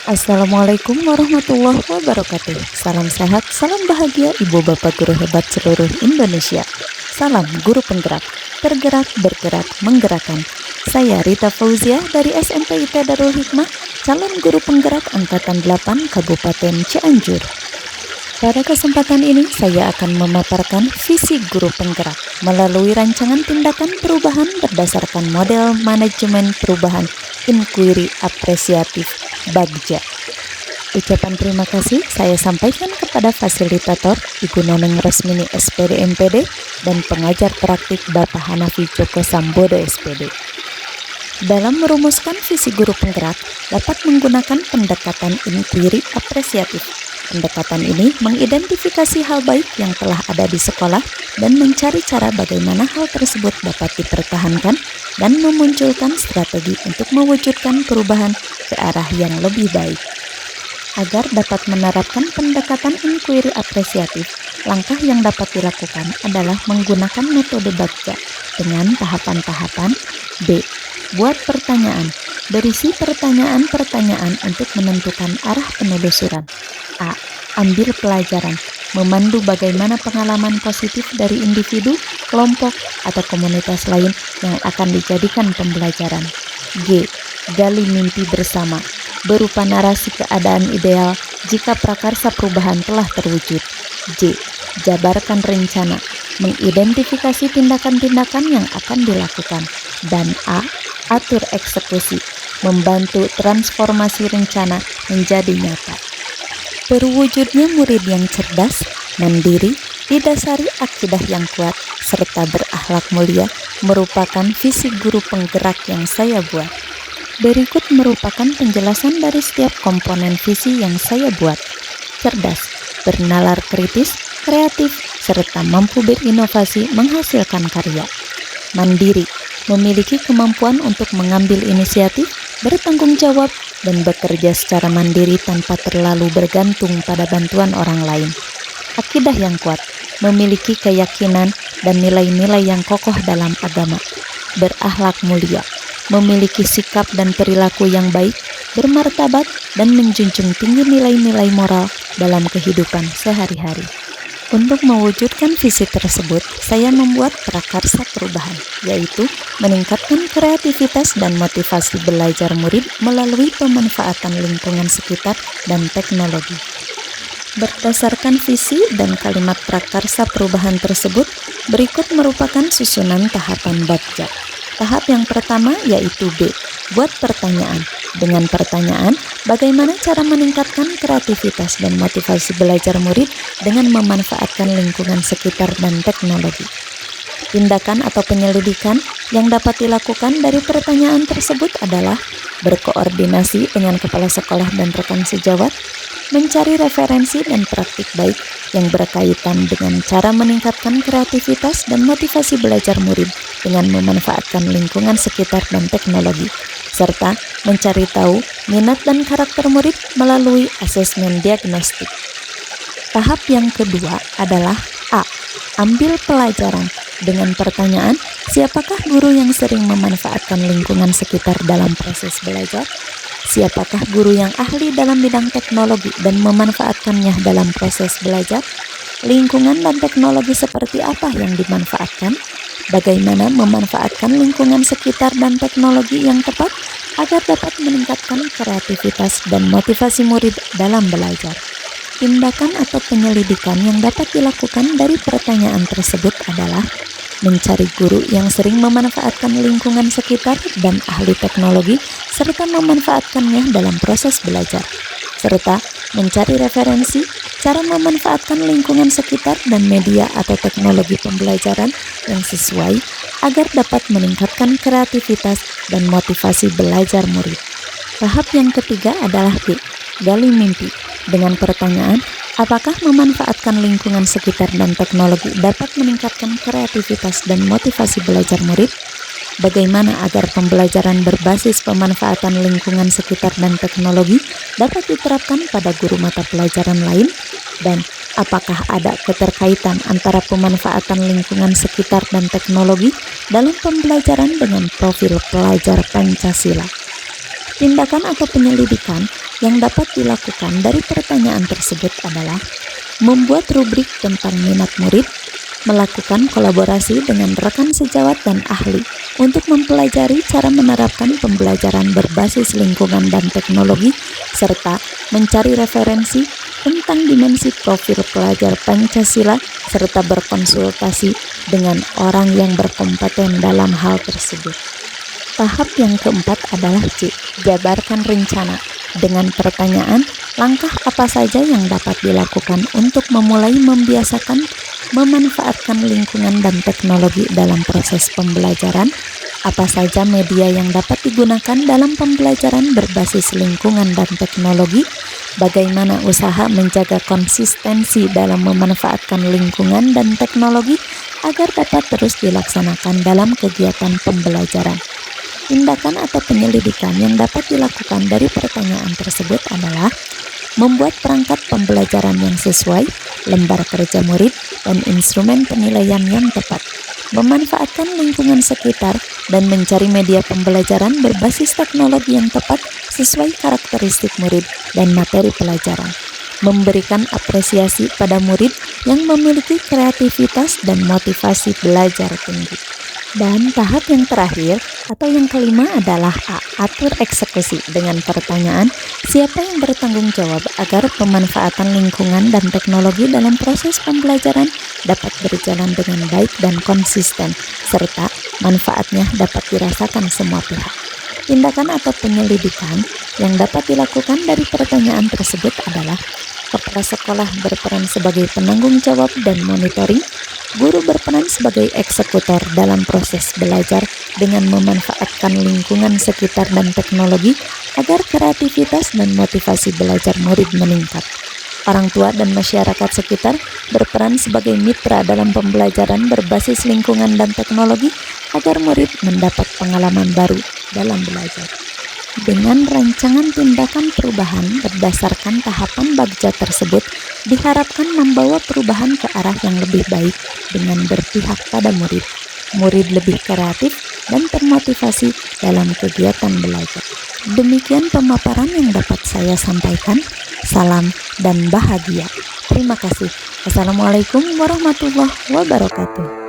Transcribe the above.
Assalamualaikum warahmatullahi wabarakatuh. Salam sehat, salam bahagia Ibu Bapak Guru hebat seluruh Indonesia. Salam Guru Penggerak, tergerak, bergerak, menggerakkan. Saya Rita Fauzia dari SMPIT Darul Hikmah, calon guru penggerak Angkatan 8 Kabupaten Cianjur. Pada kesempatan ini saya akan memaparkan visi guru penggerak melalui rancangan tindakan perubahan berdasarkan model manajemen perubahan inquiry apresiatif Bagja. Ucapan terima kasih saya sampaikan kepada fasilitator Ibu Noneng Resmini SPD MPD dan pengajar praktik Bapak Hanafi Joko Sambodo SPD. Dalam merumuskan visi guru penggerak dapat menggunakan pendekatan inquiry apresiatif. Pendekatan ini mengidentifikasi hal baik yang telah ada di sekolah dan mencari cara bagaimana hal tersebut dapat dipertahankan dan memunculkan strategi untuk mewujudkan perubahan ke arah yang lebih baik. Agar dapat menerapkan pendekatan inquiry apresiatif, langkah yang dapat dilakukan adalah menggunakan metode Bagja dengan tahapan-tahapan. B. Buat pertanyaan. Berisi pertanyaan-pertanyaan untuk menentukan arah penelusuran. A. Ambil pelajaran. Memandu bagaimana pengalaman positif dari individu, kelompok, atau komunitas lain yang akan dijadikan pembelajaran. G. Gali mimpi bersama. Berupa narasi keadaan ideal jika prakarsa perubahan telah terwujud. J. Jabarkan rencana. Mengidentifikasi tindakan-tindakan yang akan dilakukan. Dan A. Atur eksekusi. Membantu transformasi rencana menjadi nyata. Terwujudnya murid yang cerdas, mandiri, didasari akidah yang kuat, serta berakhlak mulia merupakan visi guru penggerak yang saya buat. Berikut merupakan penjelasan dari setiap komponen visi yang saya buat. Cerdas, bernalar kritis, kreatif, serta mampu berinovasi menghasilkan karya. Mandiri, memiliki kemampuan untuk mengambil inisiatif, bertanggung jawab, dan bekerja secara mandiri tanpa terlalu bergantung pada bantuan orang lain. Akidah yang kuat, memiliki keyakinan dan nilai-nilai yang kokoh dalam agama. Berakhlak mulia, memiliki sikap dan perilaku yang baik, bermartabat, dan menjunjung tinggi nilai-nilai moral dalam kehidupan sehari-hari. Untuk mewujudkan visi tersebut, saya membuat prakarsa perubahan, yaitu meningkatkan kreativitas dan motivasi belajar murid melalui pemanfaatan lingkungan sekitar dan teknologi. Berdasarkan visi dan kalimat prakarsa perubahan tersebut, berikut merupakan susunan tahapan Bagja. Tahap yang pertama yaitu B, buat pertanyaan. Dengan pertanyaan, bagaimana cara meningkatkan kreativitas dan motivasi belajar murid dengan memanfaatkan lingkungan sekitar dan teknologi. Tindakan atau penyelidikan yang dapat dilakukan dari pertanyaan tersebut adalah berkoordinasi dengan kepala sekolah dan rekan sejawat, mencari referensi dan praktik baik yang berkaitan dengan cara meningkatkan kreativitas dan motivasi belajar murid dengan memanfaatkan lingkungan sekitar dan teknologi, serta mencari tahu minat dan karakter murid melalui asesmen diagnostik. Tahap yang kedua adalah A. Ambil pelajaran dengan pertanyaan, siapakah guru yang sering memanfaatkan lingkungan sekitar dalam proses belajar? Siapakah guru yang ahli dalam bidang teknologi dan memanfaatkannya dalam proses belajar? Lingkungan dan teknologi seperti apa yang dimanfaatkan? Bagaimana memanfaatkan lingkungan sekitar dan teknologi yang tepat agar dapat meningkatkan kreativitas dan motivasi murid dalam belajar. Tindakan atau penyelidikan yang dapat dilakukan dari pertanyaan tersebut adalah mencari guru yang sering memanfaatkan lingkungan sekitar dan ahli teknologi serta memanfaatkannya dalam proses belajar, serta mencari referensi cara memanfaatkan lingkungan sekitar dan media atau teknologi pembelajaran yang sesuai agar dapat meningkatkan kreativitas dan motivasi belajar murid. Tahap yang ketiga adalah B, gali mimpi. Dengan pertanyaan, apakah memanfaatkan lingkungan sekitar dan teknologi dapat meningkatkan kreativitas dan motivasi belajar murid? Bagaimana agar pembelajaran berbasis pemanfaatan lingkungan sekitar dan teknologi dapat diterapkan pada guru mata pelajaran lain? Dan apakah ada keterkaitan antara pemanfaatan lingkungan sekitar dan teknologi dalam pembelajaran dengan profil pelajar Pancasila? Tindakan atau penyelidikan Yang dapat dilakukan dari pertanyaan tersebut adalah membuat rubrik tentang minat murid, melakukan kolaborasi dengan rekan sejawat dan ahli untuk mempelajari cara menerapkan pembelajaran berbasis lingkungan dan teknologi, serta mencari referensi tentang dimensi profil pelajar Pancasila, serta berkonsultasi dengan orang yang berkompeten dalam hal tersebut. Tahap yang keempat adalah C. Jabarkan rencana dengan pertanyaan, langkah apa saja yang dapat dilakukan untuk memulai membiasakan memanfaatkan lingkungan dan teknologi dalam proses pembelajaran, apa saja media yang dapat digunakan dalam pembelajaran berbasis lingkungan dan teknologi, bagaimana usaha menjaga konsistensi dalam memanfaatkan lingkungan dan teknologi agar dapat terus dilaksanakan dalam kegiatan pembelajaran. Tindakan atau penyelidikan yang dapat dilakukan dari pertanyaan tersebut adalah membuat perangkat pembelajaran yang sesuai, lembar kerja murid, dan instrumen penilaian yang tepat, memanfaatkan lingkungan sekitar, dan mencari media pembelajaran berbasis teknologi yang tepat sesuai karakteristik murid dan materi pelajaran, memberikan apresiasi pada murid yang memiliki kreativitas dan motivasi belajar tinggi. Dan tahap yang terakhir atau yang kelima adalah A. Atur eksekusi dengan pertanyaan, siapa yang bertanggung jawab agar pemanfaatan lingkungan dan teknologi dalam proses pembelajaran dapat berjalan dengan baik dan konsisten, serta manfaatnya dapat dirasakan semua pihak. Tindakan atau penyelidikan yang dapat dilakukan dari pertanyaan tersebut adalah kepala sekolah berperan sebagai penanggung jawab dan monitoring, guru berperan sebagai eksekutor dalam proses belajar dengan memanfaatkan lingkungan sekitar dan teknologi agar kreativitas dan motivasi belajar murid meningkat. Orang tua dan masyarakat sekitar berperan sebagai mitra dalam pembelajaran berbasis lingkungan dan teknologi agar murid mendapat pengalaman baru dalam belajar. Dengan rancangan tindakan perubahan berdasarkan tahapan Bagja tersebut, diharapkan membawa perubahan ke arah yang lebih baik dengan berpihak pada murid. Murid lebih kreatif dan termotivasi dalam kegiatan belajar. Demikian pemaparan yang dapat saya sampaikan. Salam dan bahagia. Terima kasih. Wassalamualaikum warahmatullahi wabarakatuh.